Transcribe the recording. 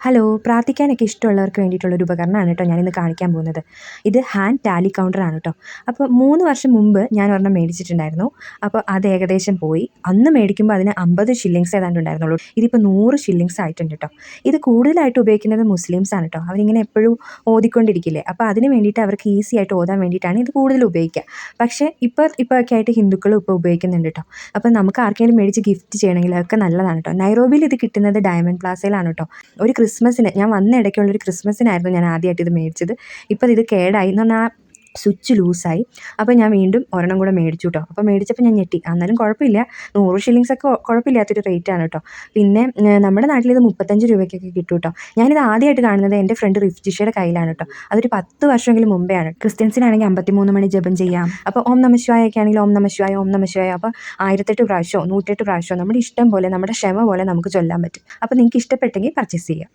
Hello, പ്രാർത്ഥിക്കാനൊക്കെ ഇഷ്ടമുള്ളവർക്ക് വേണ്ടിയിട്ടുള്ളൊരു ഉപകരണമാണ് കേട്ടോ ഞാനിന്ന് കാണിക്കാൻ പോകുന്നത്. ഇത് ഹാൻഡ് ടാലി കൗണ്ടറാണ് കേട്ടോ. അപ്പോൾ 3 വർഷം മുമ്പ് ഞാൻ ഒരെണ്ണം മേടിച്ചിട്ടുണ്ടായിരുന്നു. അപ്പോൾ അത് ഏകദേശം പോയി. അന്ന് മേടിക്കുമ്പോൾ അതിന് 50 ഷില്ലിങ്സ് ഏതാണ്ട് ഉണ്ടായിരുന്നുള്ളൂ. ഇതിപ്പോൾ 100 ഷില്ലിങ്സ് ആയിട്ടുണ്ട് കേട്ടോ. ഇത് കൂടുതലായിട്ട് ഉപയോഗിക്കുന്നത് മുസ്ലിംസാണ് കേട്ടോ. അവരിങ്ങനെ എപ്പോഴും ഓതിക്കൊണ്ടിരിക്കില്ലേ, അപ്പോൾ അതിന് വേണ്ടിയിട്ട് അവർക്ക് ഈസി ആയിട്ട് ഓതാൻ വേണ്ടിയിട്ടാണ് ഇത് കൂടുതൽ ഉപയോഗിക്കുക. പക്ഷേ ഇപ്പോൾ ഒക്കെ ആയിട്ട് ഹിന്ദുക്കളും ഇപ്പോൾ ഉപയോഗിക്കുന്നുണ്ട് കേട്ടോ. അപ്പോൾ നമുക്ക് ആർക്കെങ്കിലും മേടിച്ച് ഗിഫ്റ്റ് ചെയ്യണമെങ്കിൽ അതൊക്കെ നല്ലതാണ് കേട്ടോ. നൈറോബിയിൽ ഇത് കിട്ടുന്നത് ഡയമണ്ട് പ്ലാസയിലാണ് കേട്ടോ. ഒരു ക്രിസ്മസിന് ഞാൻ വന്ന ഇടയ്ക്കുള്ളൊരു ക്രിസ്മസിനായിരുന്നു ഞാൻ ആദ്യമായിട്ട് ഇത് മേടിച്ചത്. ഇപ്പോൾ ഇത് കേടായി എന്ന് പറഞ്ഞാൽ സ്വിച്ച് ലൂസായി. അപ്പോൾ ഞാൻ വീണ്ടും ഒരെണ്ണം കൂടെ മേടിച്ചു കേട്ടോ. അപ്പോൾ മേടിച്ചപ്പോൾ ഞാൻ ഞെട്ടി. എന്നാലും കുഴപ്പമില്ല, 100 ഷില്ലിങ്സൊക്കെ കുഴപ്പമില്ലാത്തൊരു റേറ്റാണ് കേട്ടോ. പിന്നെ നമ്മുടെ നാട്ടിലിത് 35 രൂപയ്ക്കൊക്കെ കിട്ടും കേട്ടോ. ഞാനിത് ആദ്യമായിട്ട് കാണുന്നത് എൻ്റെ ഫ്രണ്ട് റിഫ്ജിഷയുടെ കയ്യിലാണ് കേട്ടോ. അതൊരു 10 വർഷമെങ്കിലും മുമ്പെയാണ്. ക്രിസ്ത്യൻസിനാണെങ്കിൽ 53 മണി ജപം ചെയ്യാം. അപ്പോൾ ഓം നമഃ ശിവായൊക്കെ ആണെങ്കിൽ ഓം നമഃ ശിവായ ഓം നമഃ ശിവായ അപ്പോൾ 1008 പ്രാവശ്യമോ 108 പ്രാവശ്യമോ നമ്മുടെ ഇഷ്ടം പോലെ, നമ്മുടെ ക്ഷമ പോലെ നമുക്ക് ചൊല്ലാൻ പറ്റും. അപ്പോൾ നിങ്ങൾക്ക് ഇഷ്ടപ്പെട്ടെങ്കിൽ പർച്ചേസ് ചെയ്യാം.